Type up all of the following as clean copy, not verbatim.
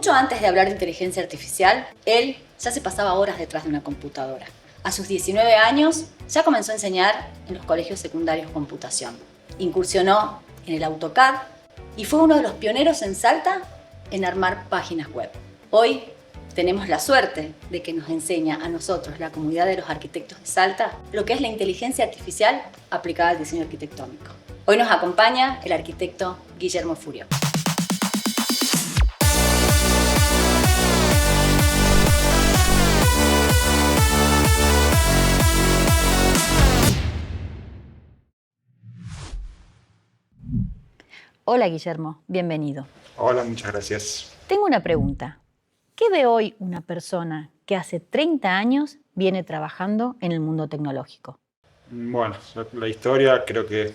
Mucho antes de hablar de inteligencia artificial, él ya se pasaba horas detrás de una computadora. A sus 19 años ya comenzó a enseñar en los colegios secundarios computación. Incursionó en el AutoCAD y fue uno de los pioneros en Salta en armar páginas web. Hoy tenemos la suerte de que nos enseña a nosotros, la comunidad de los arquitectos de Salta, lo que es la inteligencia artificial aplicada al diseño arquitectónico. Hoy nos acompaña el arquitecto Guillermo Furio. Hola Guillermo, bienvenido. Hola, muchas gracias. Tengo una pregunta. ¿Qué ve hoy una persona que hace 30 años viene trabajando en el mundo tecnológico? Bueno, la historia creo que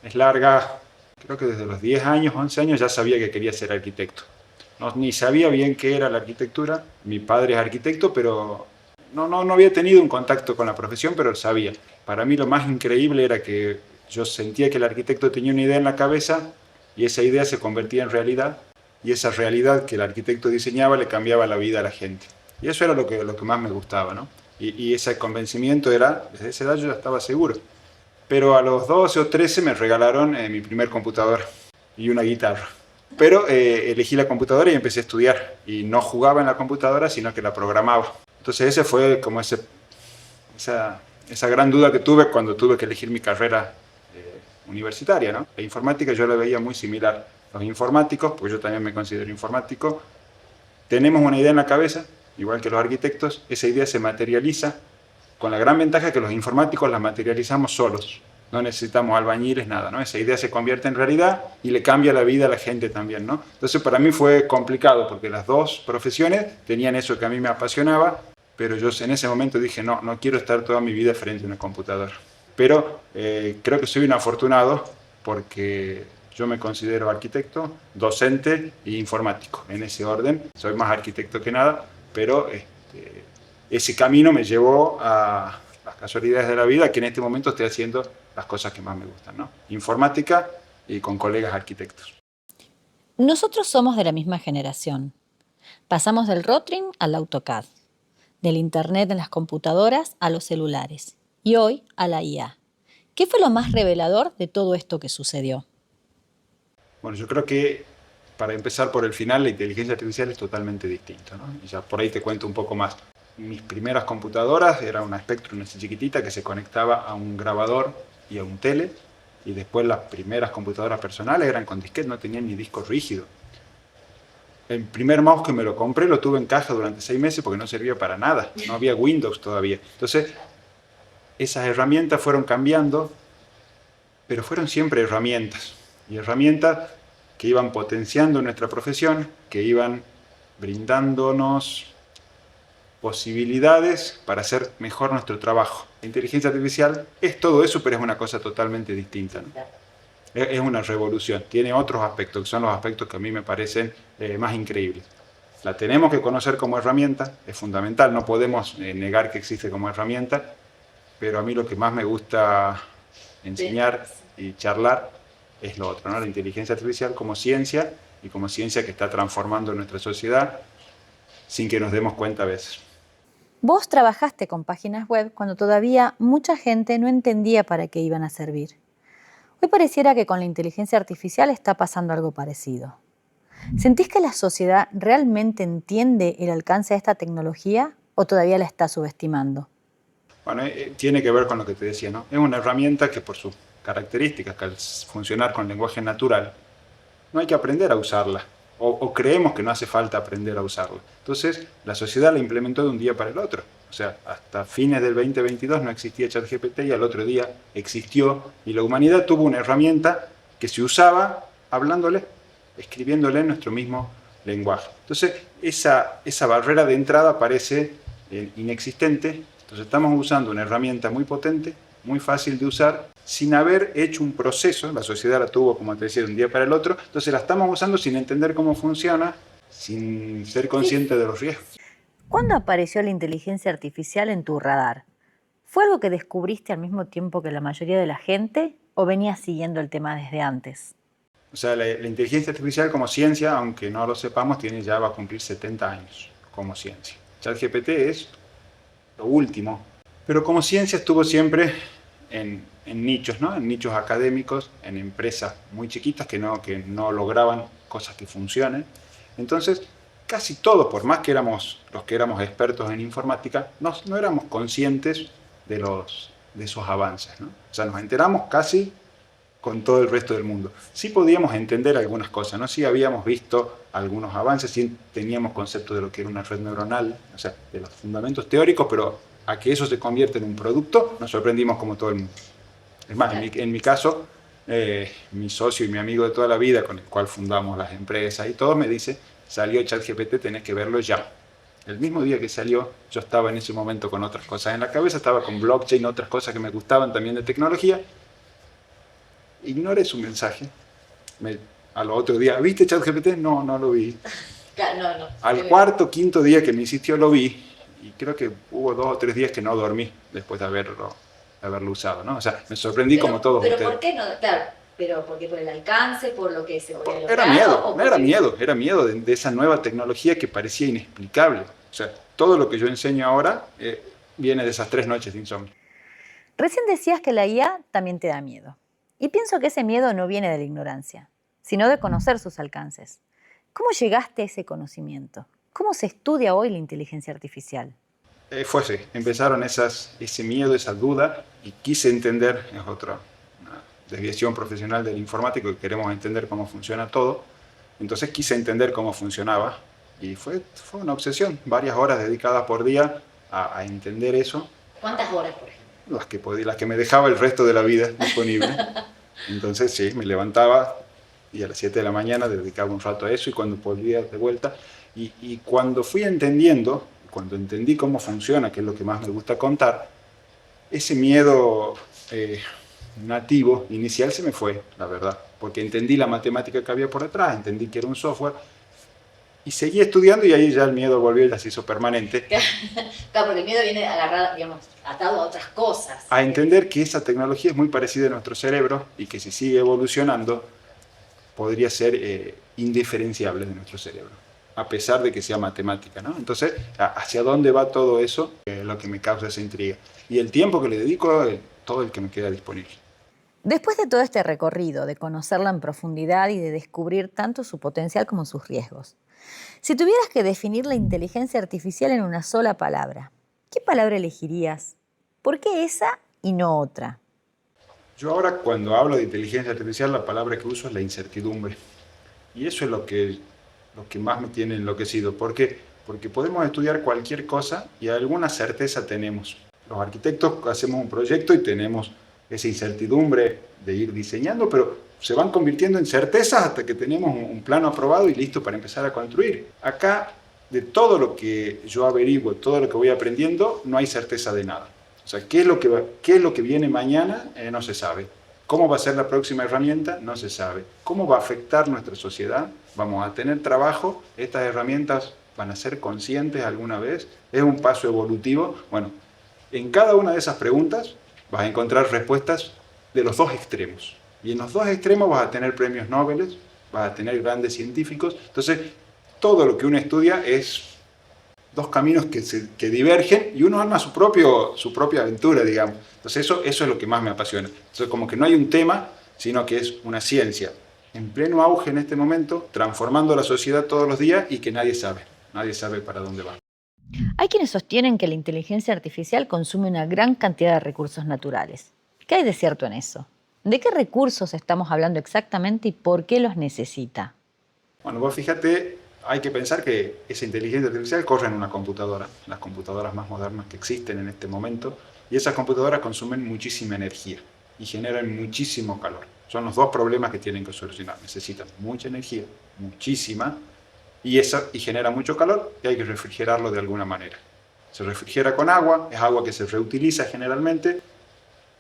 es larga. Creo que desde los 10 años, 11 años ya sabía que quería ser arquitecto. Ni sabía bien qué era la arquitectura. Mi padre es arquitecto, pero no había tenido un contacto con la profesión, pero lo sabía. Para mí lo más increíble era que yo sentía que el arquitecto tenía una idea en la cabeza y esa idea se convertía en realidad, y esa realidad que el arquitecto diseñaba le cambiaba la vida a la gente. Y eso era lo que más me gustaba, ¿no? Y ese convencimiento era, desde esa edad yo ya estaba seguro. Pero a los 12 o 13 me regalaron mi primer computadora y una guitarra. Pero elegí la computadora y empecé a estudiar. Y no jugaba en la computadora, sino que la programaba. Entonces ese fue como esa gran duda que tuve cuando tuve que elegir mi carrera universitaria, ¿no? La informática yo la veía muy similar. Los informáticos, pues yo también me considero informático, tenemos una idea en la cabeza, igual que los arquitectos, esa idea se materializa con la gran ventaja que los informáticos la materializamos solos. No necesitamos albañiles, nada, ¿no? Esa idea se convierte en realidad y le cambia la vida a la gente también, ¿no? Entonces para mí fue complicado porque las dos profesiones tenían eso que a mí me apasionaba, pero yo en ese momento dije, no quiero estar toda mi vida frente a una computadora. Pero creo que soy un afortunado porque yo me considero arquitecto, docente e informático, en ese orden. Soy más arquitecto que nada, pero ese camino me llevó a las casualidades de la vida, que en este momento estoy haciendo las cosas que más me gustan, ¿no? Informática y con colegas arquitectos. Nosotros somos de la misma generación. Pasamos del Rotring al AutoCAD, del Internet en las computadoras a los celulares y hoy a la IA. ¿Qué fue lo más revelador de todo esto que sucedió? Bueno, yo creo que para empezar por el final, la inteligencia artificial es totalmente distinta, ¿no? Y ya por ahí te cuento un poco más. Mis primeras computadoras era una Spectrum así chiquitita que se conectaba a un grabador y a un tele, y después las primeras computadoras personales eran con disquete, no tenían ni disco rígido. El primer mouse que me lo compré lo tuve en caja durante 6 meses porque no servía para nada, no había Windows todavía. Entonces, esas herramientas fueron cambiando, pero fueron siempre herramientas, y herramientas que iban potenciando nuestra profesión, que iban brindándonos posibilidades para hacer mejor nuestro trabajo. La inteligencia artificial es todo eso, pero es una cosa totalmente distinta, ¿no? Es una revolución, tiene otros aspectos, que son los aspectos que a mí me parecen más increíbles. La tenemos que conocer como herramienta, es fundamental, no podemos negar que existe como herramienta, pero a mí lo que más me gusta enseñar y charlar es lo otro, ¿no? La inteligencia artificial como ciencia, y como ciencia que está transformando nuestra sociedad sin que nos demos cuenta a veces. Vos trabajaste con páginas web cuando todavía mucha gente no entendía para qué iban a servir. Hoy pareciera que con la inteligencia artificial está pasando algo parecido. ¿Sentís que la sociedad realmente entiende el alcance de esta tecnología o todavía la está subestimando? Bueno, tiene que ver con lo que te decía, ¿no? Es una herramienta que por sus características, que al funcionar con lenguaje natural, no hay que aprender a usarla, o creemos que no hace falta aprender a usarla. Entonces, la sociedad la implementó de un día para el otro. O sea, hasta fines del 2022 no existía ChatGPT y al otro día existió, y la humanidad tuvo una herramienta que se usaba hablándole, escribiéndole en nuestro mismo lenguaje. Entonces, esa barrera de entrada parece inexistente. Entonces, estamos usando una herramienta muy potente, muy fácil de usar, sin haber hecho un proceso. La sociedad la tuvo, como te decía, de un día para el otro. Entonces la estamos usando sin entender cómo funciona, sin ser consciente de los riesgos. ¿Cuándo apareció la inteligencia artificial en tu radar? ¿Fue algo que descubriste al mismo tiempo que la mayoría de la gente o venías siguiendo el tema desde antes? O sea, la inteligencia artificial como ciencia, aunque no lo sepamos, va a cumplir 70 años como ciencia. ChatGPT es lo último, pero como ciencia estuvo siempre en nichos, ¿no? En nichos académicos, en empresas muy chiquitas que no lograban cosas que funcionen. Entonces, casi todos, por más que éramos los que éramos expertos en informática, no éramos conscientes de esos avances, ¿no? O sea, nos enteramos casi con todo el resto del mundo. Sí podíamos entender algunas cosas, ¿no? Sí habíamos visto algunos avances, sí teníamos conceptos de lo que era una red neuronal, o sea, de los fundamentos teóricos, pero a que eso se convierte en un producto, nos sorprendimos como todo el mundo. Es más, en mi caso, mi socio y mi amigo de toda la vida, con el cual fundamos las empresas y todo, me dice, salió ChatGPT, tenés que verlo ya. El mismo día que salió, yo estaba en ese momento con otras cosas en la cabeza, estaba con blockchain, otras cosas que me gustaban también de tecnología. Ignoré su mensaje. Al otro día, ¿viste ChatGPT? No, no lo vi. No. Al cuarto, quinto día que me insistió lo vi. Y creo que hubo 2 o 3 días que no dormí después de haberlo usado, ¿no? O sea, me sorprendí como todos ustedes. ¿Pero por qué no? Claro, pero porque por el alcance, por lo que se podía lograr. Era miedo de esa nueva tecnología que parecía inexplicable. O sea, todo lo que yo enseño ahora viene de esas 3 noches de insomnio. Recién decías que la IA también te da miedo. Y pienso que ese miedo no viene de la ignorancia, sino de conocer sus alcances. ¿Cómo llegaste a ese conocimiento? ¿Cómo se estudia hoy la inteligencia artificial? Fue así. Empezaron ese miedo, esa duda, y quise entender, es otra desviación profesional del informático, que queremos entender cómo funciona todo. Entonces quise entender cómo funcionaba, y fue una obsesión, varias horas dedicadas por día a entender eso. ¿Cuántas horas, por ejemplo? Las que me dejaba el resto de la vida disponible. Entonces sí, me levantaba y a las 7 de la mañana dedicaba un rato a eso, y cuando volvía de vuelta, y cuando fui entendiendo, cuando entendí cómo funciona, que es lo que más me gusta contar, ese miedo nativo inicial se me fue, la verdad, porque entendí la matemática que había por detrás, entendí que era un software, y seguí estudiando, y ahí ya el miedo volvió y ya se hizo permanente. Claro, porque el miedo viene agarrado, digamos, atado a otras cosas. A entender que esa tecnología es muy parecida a nuestro cerebro, y que si sigue evolucionando podría ser indiferenciable de nuestro cerebro, a pesar de que sea matemática, ¿no? Entonces, ¿hacia dónde va todo eso? Lo que me causa esa intriga. Y el tiempo que le dedico, todo el que me queda disponible. Después de todo este recorrido, de conocerla en profundidad y de descubrir tanto su potencial como sus riesgos, si tuvieras que definir la inteligencia artificial en una sola palabra, ¿qué palabra elegirías? ¿Por qué esa y no otra? Yo ahora, cuando hablo de inteligencia artificial, la palabra que uso es la incertidumbre. Y eso es lo que más me tiene enloquecido. ¿Por qué? Porque podemos estudiar cualquier cosa y alguna certeza tenemos. Los arquitectos hacemos un proyecto y tenemos esa incertidumbre de ir diseñando, pero se van convirtiendo en certezas hasta que tenemos un plano aprobado y listo para empezar a construir. Acá, de todo lo que yo averiguo, todo lo que voy aprendiendo, no hay certeza de nada. O sea, ¿qué es lo que viene mañana? No se sabe. ¿Cómo va a ser la próxima herramienta? No se sabe. ¿Cómo va a afectar nuestra sociedad? ¿Vamos a tener trabajo? ¿Estas herramientas van a ser conscientes alguna vez? ¿Es un paso evolutivo? Bueno, en cada una de esas preguntas vas a encontrar respuestas de los dos extremos. Y en los dos extremos vas a tener premios Nobel, vas a tener grandes científicos. Entonces, todo lo que uno estudia es dos caminos que divergen, y uno arma su propia aventura, digamos. Entonces eso es lo que más me apasiona. Entonces, como que no hay un tema, sino que es una ciencia en pleno auge en este momento, transformando la sociedad todos los días, y que nadie sabe para dónde va. Hay quienes sostienen que la inteligencia artificial consume una gran cantidad de recursos naturales. ¿Qué hay de cierto en eso? ¿De qué recursos estamos hablando exactamente y por qué los necesita? Bueno, vos fíjate, hay que pensar que esa inteligencia artificial corre en una computadora, las computadoras más modernas que existen en este momento, y esas computadoras consumen muchísima energía y generan muchísimo calor. Son los dos problemas que tienen que solucionar. Necesitan mucha energía, muchísima, y genera mucho calor, y hay que refrigerarlo de alguna manera. Se refrigera con agua, es agua que se reutiliza generalmente.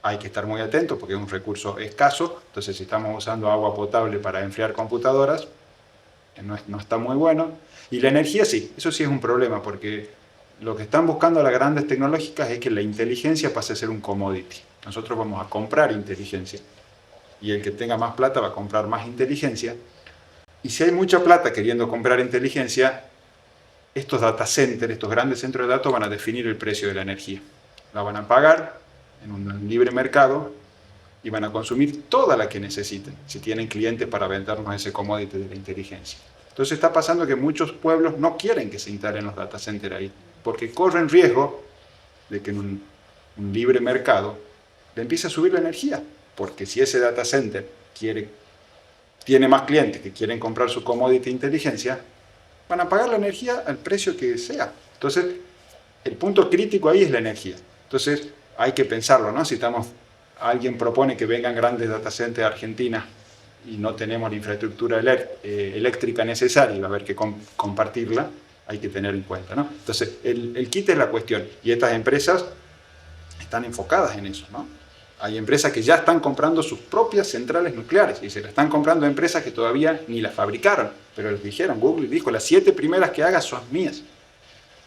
Hay que estar muy atento porque es un recurso escaso. Entonces, si estamos usando agua potable para enfriar computadoras, no está muy bueno. Y la energía sí, eso sí es un problema, porque lo que están buscando las grandes tecnológicas es que la inteligencia pase a ser un commodity. Nosotros vamos a comprar inteligencia. y el que tenga más plata va a comprar más inteligencia. Y si hay mucha plata queriendo comprar inteligencia, estos data centers, estos grandes centros de datos van a definir el precio de la energía. La van a pagar en un libre mercado y van a consumir toda la que necesiten, si tienen clientes para vendernos ese commodity de la inteligencia. Entonces está pasando que muchos pueblos no quieren que se instalen los data centers ahí, porque corren riesgo de que en un libre mercado le empiece a subir la energía, porque si ese data center tiene más clientes que quieren comprar su commodity de inteligencia, van a pagar la energía al precio que sea. Entonces, el punto crítico ahí es la energía. Entonces, hay que pensarlo, ¿no? Si alguien propone que vengan grandes data centers a Argentina y no tenemos la infraestructura eléctrica necesaria y va a haber que compartirla, hay que tener en cuenta, ¿no? Entonces, el kit es la cuestión. Y estas empresas están enfocadas en eso, ¿no? Hay empresas que ya están comprando sus propias centrales nucleares y se las están comprando a empresas que todavía ni las fabricaron, pero les dijeron, Google dijo, las 7 primeras que hagas son mías,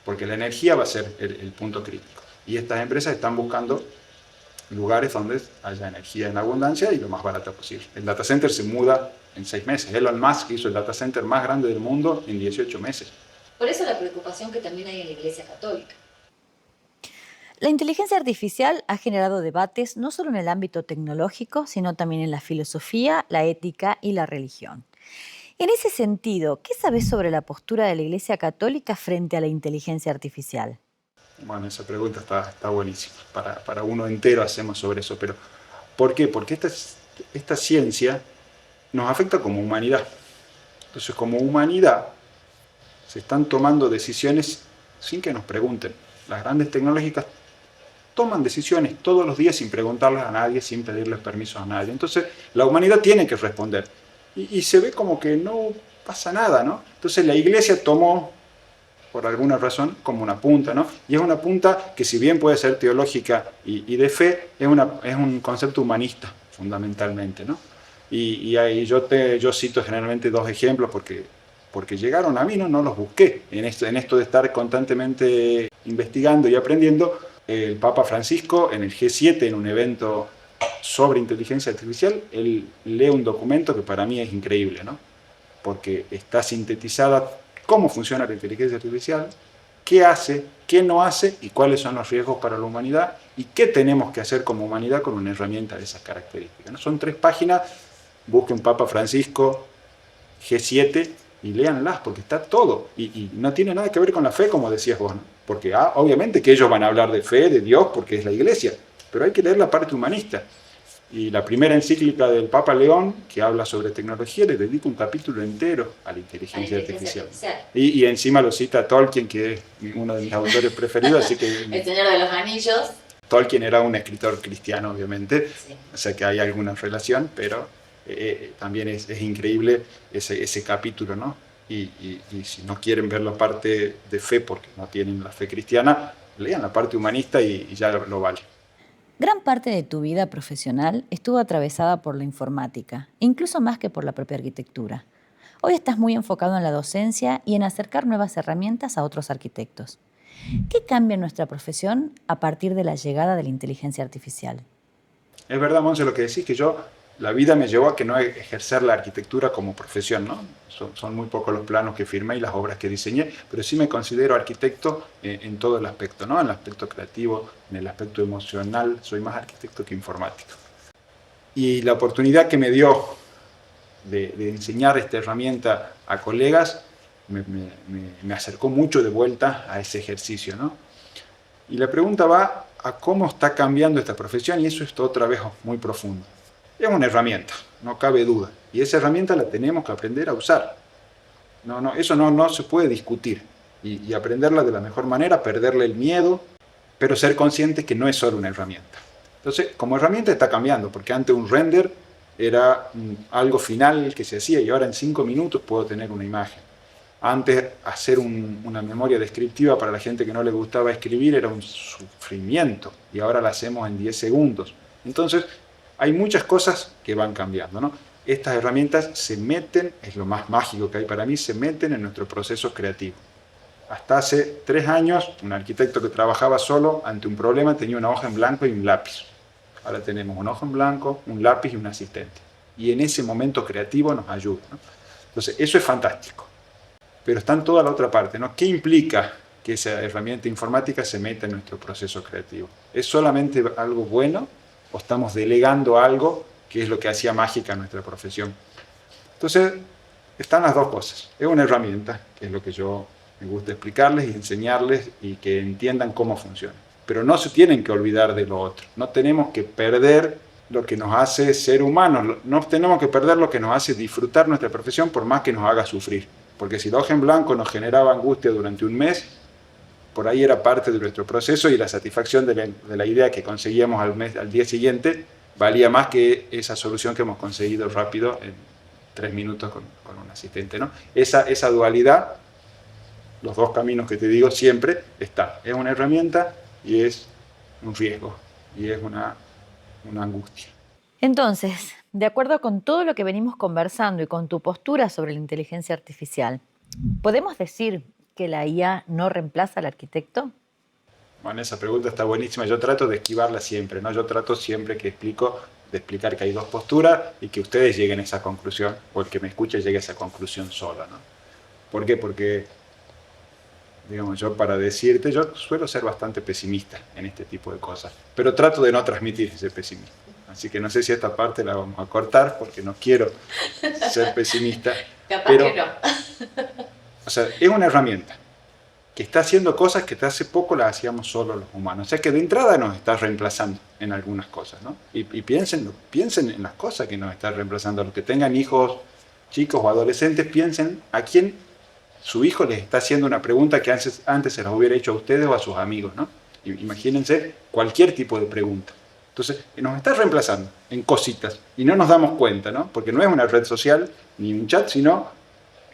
porque la energía va a ser el punto crítico. Y estas empresas están buscando lugares donde haya energía en abundancia y lo más barata posible. El data center se muda en 6 meses. Elon Musk hizo el data center más grande del mundo en 18 meses. Por eso la preocupación que también hay en la Iglesia Católica. La inteligencia artificial ha generado debates no solo en el ámbito tecnológico, sino también en la filosofía, la ética y la religión. En ese sentido, ¿qué sabes sobre la postura de la Iglesia Católica frente a la inteligencia artificial? Bueno, esa pregunta está buenísima. Para uno entero hacemos sobre eso. Pero ¿por qué? Porque esta ciencia nos afecta como humanidad. Entonces, como humanidad, se están tomando decisiones sin que nos pregunten. Las grandes tecnológicas toman decisiones todos los días sin preguntarles a nadie, sin pedirles permiso a nadie. Entonces, la humanidad tiene que responder. Y se ve como que no pasa nada, ¿no? Entonces, la Iglesia tomó, por alguna razón, como una punta, ¿no? Y es una punta que, si bien puede ser teológica y de fe, es un concepto humanista, fundamentalmente, ¿no? Y ahí yo cito generalmente 2 ejemplos porque llegaron a mí, no los busqué. En esto de estar constantemente investigando y aprendiendo, el Papa Francisco en el G7, en un evento sobre inteligencia artificial, él lee un documento que para mí es increíble, ¿no? Porque está sintetizada cómo funciona la inteligencia artificial, qué hace, qué no hace y cuáles son los riesgos para la humanidad y qué tenemos que hacer como humanidad con una herramienta de esas características, ¿no? Son 3 páginas, busquen Papa Francisco, G7 y léanlas porque está todo y no tiene nada que ver con la fe, como decías vos, ¿no? Porque obviamente que ellos van a hablar de fe, de Dios, porque es la Iglesia, pero hay que leer la parte humanista. Y la primera encíclica del Papa León, que habla sobre tecnología, le dedica un capítulo entero a la inteligencia artificial. Y encima lo cita Tolkien, que es uno de mis autores preferidos, así que... El Señor de los Anillos. Tolkien era un escritor cristiano, obviamente, Sí. O sea que hay alguna relación, pero también es increíble ese capítulo, ¿no? Y si no quieren ver la parte de fe porque no tienen la fe cristiana, lean la parte humanista y ya lo vale. Gran parte de tu vida profesional estuvo atravesada por la informática, incluso más que por la propia arquitectura. Hoy estás muy enfocado en la docencia y en acercar nuevas herramientas a otros arquitectos. ¿Qué cambia en nuestra profesión a partir de la llegada de la inteligencia artificial? Es verdad, Monse, lo que decís, que la vida me llevó a que no ejercer la arquitectura como profesión, ¿no? Son muy pocos los planos que firmé y las obras que diseñé, pero sí me considero arquitecto en todo el aspecto, ¿no? En el aspecto creativo, en el aspecto emocional, soy más arquitecto que informático. Y la oportunidad que me dio de enseñar esta herramienta a colegas me acercó mucho de vuelta a ese ejercicio, ¿no? Y la pregunta va a cómo está cambiando esta profesión, y eso es otra vez muy profundo. Es una herramienta, no cabe duda, y esa herramienta la tenemos que aprender a usar. Eso no se puede discutir, y aprenderla de la mejor manera, perderle el miedo, pero ser consciente que no es solo una herramienta. Entonces, como herramienta está cambiando, porque antes un render era algo final que se hacía, y ahora en 5 minutos puedo tener una imagen. Antes, hacer una memoria descriptiva para la gente que no le gustaba escribir era un sufrimiento, y ahora la hacemos en 10 segundos. Entonces, hay muchas cosas que van cambiando, ¿no? Estas herramientas se meten, es lo más mágico que hay para mí, se meten en nuestro proceso creativo. Hasta hace 3 años, un arquitecto que trabajaba solo ante un problema tenía una hoja en blanco y un lápiz. ahora tenemos un hoja en blanco, un lápiz y un asistente. Y en ese momento creativo nos ayuda, ¿no? Entonces, eso es fantástico. Pero está en toda la otra parte, ¿no? ¿Qué implica que esa herramienta informática se meta en nuestro proceso creativo? ¿Es solamente algo bueno o estamos delegando algo que es lo que hacía mágica nuestra profesión? Entonces, están las dos cosas. Es una herramienta, que es lo que yo me gusta explicarles y enseñarles y que entiendan cómo funciona. Pero no se tienen que olvidar de lo otro. No tenemos que perder lo que nos hace ser humanos. No tenemos que perder lo que nos hace disfrutar nuestra profesión por más que nos haga sufrir. Porque si la hoja en blanco nos generaba angustia durante un mes, por ahí era parte de nuestro proceso y la satisfacción de la idea que conseguíamos al día siguiente valía más que esa solución que hemos conseguido rápido en 3 minutos con un asistente, ¿no? Esa dualidad, los dos caminos que te digo siempre está. Es una herramienta y es un riesgo y es una angustia. Entonces, de acuerdo con todo lo que venimos conversando y con tu postura sobre la inteligencia artificial, ¿podemos decir que la IA no reemplaza al arquitecto? Bueno, esa pregunta está buenísima. Yo trato de esquivarla siempre, ¿no? Yo trato siempre de explicar que hay dos posturas y que ustedes lleguen a esa conclusión, o el que me escuche llegue a esa conclusión sola, ¿no? ¿Por qué? Porque, digamos, yo para decirte, yo suelo ser bastante pesimista en este tipo de cosas, pero trato de no transmitir ese pesimismo. Así que no sé si esta parte la vamos a cortar porque no quiero ser pesimista. Capaz pero, que no. O sea, es una herramienta que está haciendo cosas que hasta hace poco las hacíamos solo los humanos. O sea que de entrada nos está reemplazando en algunas cosas, ¿no? Y piensen en las cosas que nos está reemplazando. Los que tengan hijos chicos o adolescentes, piensen a quién su hijo les está haciendo una pregunta que antes se las hubiera hecho a ustedes o a sus amigos, ¿no? Imagínense cualquier tipo de pregunta. Entonces, nos está reemplazando en cositas y no nos damos cuenta, ¿no? Porque no es una red social ni un chat, sino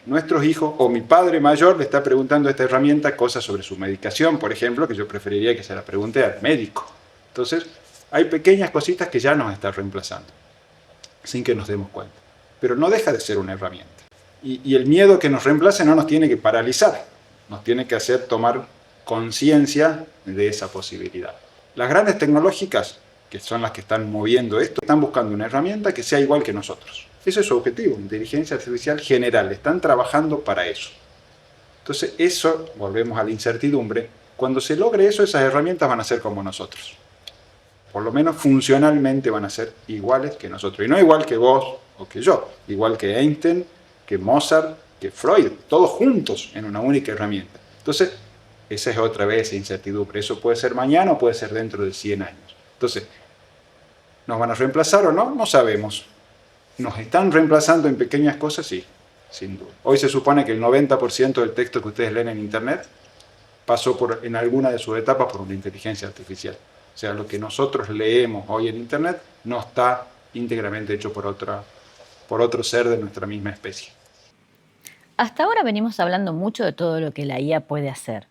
nuestros hijos o mi padre mayor le está preguntando a esta herramienta cosas sobre su medicación, por ejemplo, que yo preferiría que se la pregunte al médico. Entonces, hay pequeñas cositas que ya nos está reemplazando, sin que nos demos cuenta. Pero no deja de ser una herramienta. Y el miedo que nos reemplace no nos tiene que paralizar, nos tiene que hacer tomar conciencia de esa posibilidad. Las grandes tecnológicas, que son las que están moviendo esto, están buscando una herramienta que sea igual que nosotros. Ese es su objetivo, inteligencia artificial general, están trabajando para eso. Entonces eso, volvemos a la incertidumbre, cuando se logre eso, esas herramientas van a ser como nosotros. Por lo menos funcionalmente van a ser iguales que nosotros. Y no igual que vos o que yo, igual que Einstein, que Mozart, que Freud, todos juntos en una única herramienta. Entonces, esa es otra vez esa incertidumbre. Eso puede ser mañana o puede ser dentro de 100 años. Entonces, ¿nos van a reemplazar o no? No sabemos. ¿Nos están reemplazando en pequeñas cosas? Sí, sin duda. Hoy se supone que el 90% del texto que ustedes leen en Internet pasó en alguna de sus etapas por una inteligencia artificial. O sea, lo que nosotros leemos hoy en Internet no está íntegramente hecho por otro ser de nuestra misma especie. Hasta ahora venimos hablando mucho de todo lo que la IA puede hacer,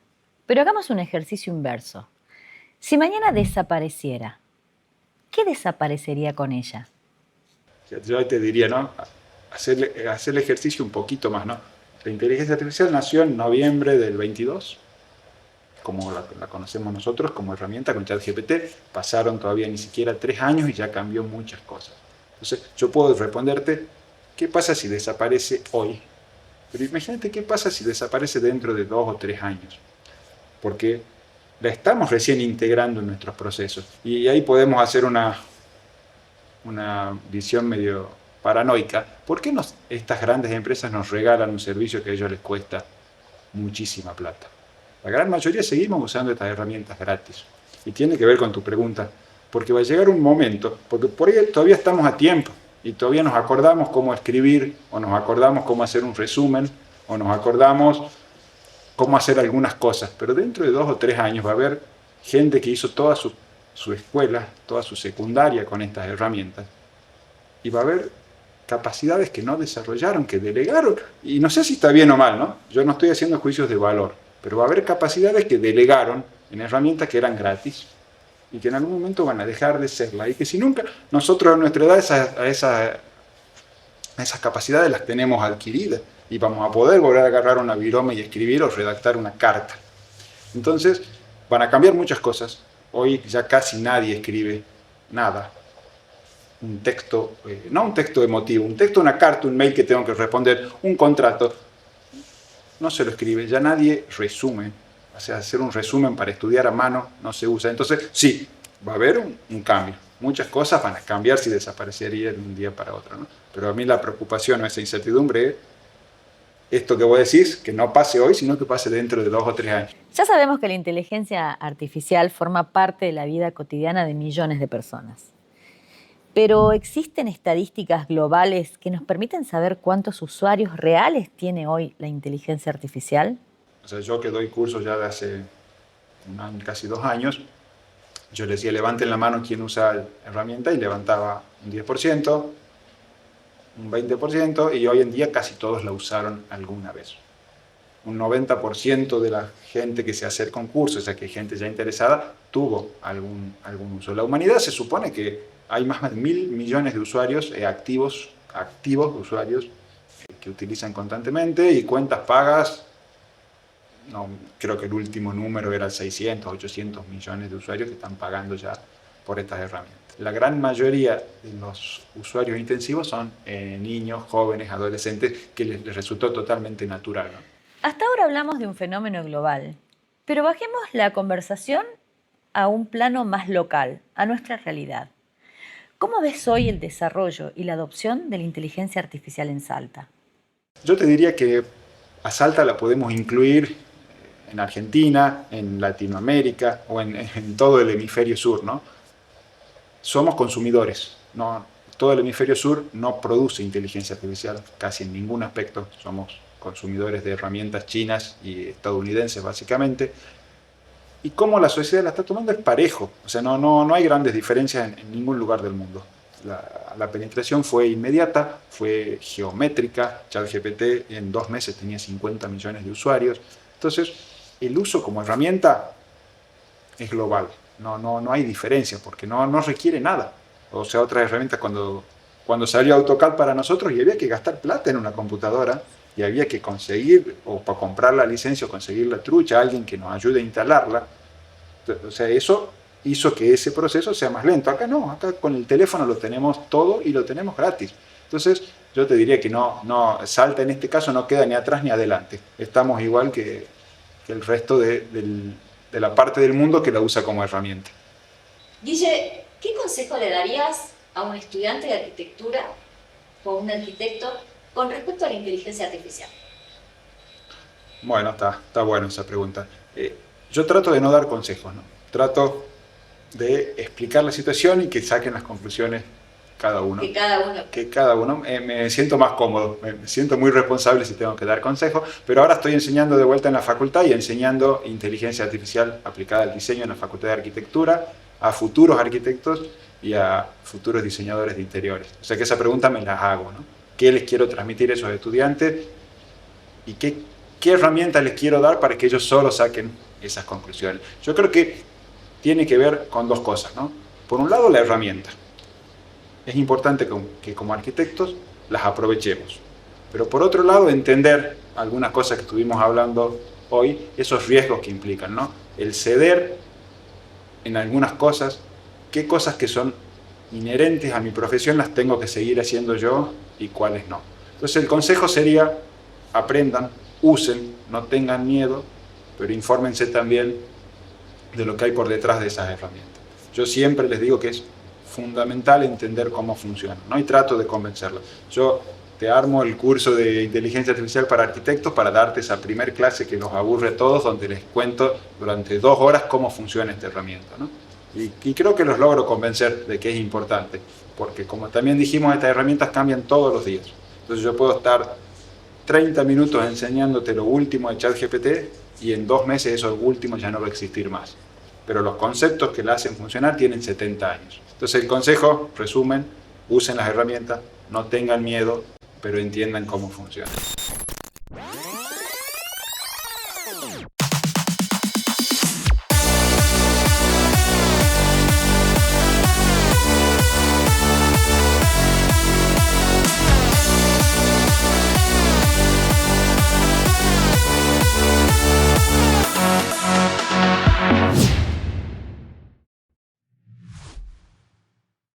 pero hagamos un ejercicio inverso. Si mañana desapareciera, ¿qué desaparecería con ella? Yo te diría, ¿no? Hacer el ejercicio un poquito más, ¿no? La inteligencia artificial nació en noviembre del 22, como la conocemos nosotros, como herramienta con ChatGPT. Pasaron todavía ni siquiera 3 años y ya cambió muchas cosas. Entonces, yo puedo responderte, ¿qué pasa si desaparece hoy? Pero imagínate qué pasa si desaparece dentro de 2 o 3 años. Porque la estamos recién integrando en nuestros procesos. Y ahí podemos hacer una visión medio paranoica. ¿Por qué estas grandes empresas nos regalan un servicio que a ellos les cuesta muchísima plata? La gran mayoría seguimos usando estas herramientas gratis. Y tiene que ver con tu pregunta, porque va a llegar un momento, porque por ahí todavía estamos a tiempo, y todavía nos acordamos cómo escribir, o nos acordamos cómo hacer un resumen, o nos acordamos cómo hacer algunas cosas, pero dentro de 2 o 3 años va a haber gente que hizo toda su escuela, toda su secundaria con estas herramientas, y va a haber capacidades que no desarrollaron, que delegaron, y no sé si está bien o mal, ¿no? Yo no estoy haciendo juicios de valor, pero va a haber capacidades que delegaron en herramientas que eran gratis, y que en algún momento van a dejar de serla, y que si nunca nosotros a nuestra edad esas capacidades las tenemos adquiridas, y vamos a poder volver a agarrar una virome y escribir o redactar una carta. Entonces van a cambiar muchas cosas. Hoy ya casi nadie escribe nada. Un texto, no un texto emotivo, un texto, una carta, un mail que tengo que responder, un contrato. No se lo escribe, ya nadie resume. O sea, hacer un resumen para estudiar a mano no se usa. Entonces, sí, va a haber un cambio. Muchas cosas van a cambiar si desaparecería de un día para otro, ¿no? Pero a mí la preocupación o esa incertidumbre es esto que vos decís, que no pase hoy, sino que pase dentro de 2 o 3 años. Ya sabemos que la inteligencia artificial forma parte de la vida cotidiana de millones de personas. Pero ¿existen estadísticas globales que nos permiten saber cuántos usuarios reales tiene hoy la inteligencia artificial? O sea, yo que doy cursos ya de hace casi 2 años, yo les decía, levanten la mano quien usa la herramienta y levantaba un 10%, un 20%, y hoy en día casi todos la usaron alguna vez. Un 90% de la gente que se acerca a un curso, o sea, que hay gente ya interesada, tuvo algún uso. La humanidad se supone que hay más de 1.000 millones de usuarios activos usuarios que utilizan constantemente, y cuentas pagas, no, creo que el último número era 600, 800 millones de usuarios que están pagando ya por estas herramientas. La gran mayoría de los usuarios intensivos son niños, jóvenes, adolescentes, que les resultó totalmente natural, ¿no? Hasta ahora hablamos de un fenómeno global, pero bajemos la conversación a un plano más local, a nuestra realidad. ¿Cómo ves hoy el desarrollo y la adopción de la inteligencia artificial en Salta? Yo te diría que a Salta la podemos incluir en Argentina, en Latinoamérica o en todo el hemisferio sur, ¿no? Somos consumidores, ¿no? Todo el hemisferio sur no produce inteligencia artificial casi en ningún aspecto. Somos consumidores de herramientas chinas y estadounidenses básicamente. Y cómo la sociedad la está tomando es parejo, o sea, no hay grandes diferencias en ningún lugar del mundo. La penetración fue inmediata, fue geométrica. ChatGPT en 2 meses tenía 50 millones de usuarios. Entonces, el uso como herramienta es global, no hay diferencia porque no requiere nada. O sea, otras herramientas, cuando salió AutoCAD para nosotros, y había que gastar plata en una computadora, y había que conseguir, o para comprar la licencia o conseguir la trucha, alguien que nos ayude a instalarla. O sea, eso hizo que ese proceso sea más lento. Acá no, acá con el teléfono lo tenemos todo y lo tenemos gratis. Entonces, yo te diría que Salta en este caso no queda ni atrás ni adelante. Estamos igual que el resto de la parte del mundo que la usa como herramienta. Guille, ¿qué consejo le darías a un estudiante de arquitectura o un arquitecto con respecto a la inteligencia artificial? Bueno, está buena esa pregunta. Yo trato de no dar consejos, ¿no? Trato de explicar la situación y que saquen las conclusiones cada uno. Que cada uno. Me siento más cómodo, me siento muy responsable si tengo que dar consejos, pero ahora estoy enseñando de vuelta en la facultad y enseñando inteligencia artificial aplicada al diseño en la Facultad de Arquitectura a futuros arquitectos y a futuros diseñadores de interiores. O sea que esa pregunta me la hago, ¿no? ¿Qué les quiero transmitir a esos estudiantes y qué herramientas les quiero dar para que ellos solo saquen esas conclusiones? Yo creo que tiene que ver con 2 cosas, ¿no? Por un lado, la herramienta. Es importante que como arquitectos las aprovechemos. Pero por otro lado, entender algunas cosas que estuvimos hablando hoy, esos riesgos que implican, ¿no? El ceder en algunas cosas, qué cosas que son inherentes a mi profesión las tengo que seguir haciendo yo y cuáles no. Entonces el consejo sería: aprendan, usen, no tengan miedo, pero infórmense también de lo que hay por detrás de esas herramientas. Yo siempre les digo que es fundamental entender cómo funciona, ¿no? Y trato de convencerlos. Yo te armo el curso de inteligencia artificial para arquitectos para darte esa primer clase que los aburre a todos, donde les cuento durante 2 horas cómo funciona esta herramienta, ¿no? Y creo que los logro convencer de que es importante, porque como también dijimos, estas herramientas cambian todos los días. Entonces yo puedo estar 30 minutos enseñándote lo último de ChatGPT y en 2 meses eso último ya no va a existir más. Pero los conceptos que la hacen funcionar tienen 70 años. Entonces el consejo, resumen, usen las herramientas, no tengan miedo, pero entiendan cómo funcionan.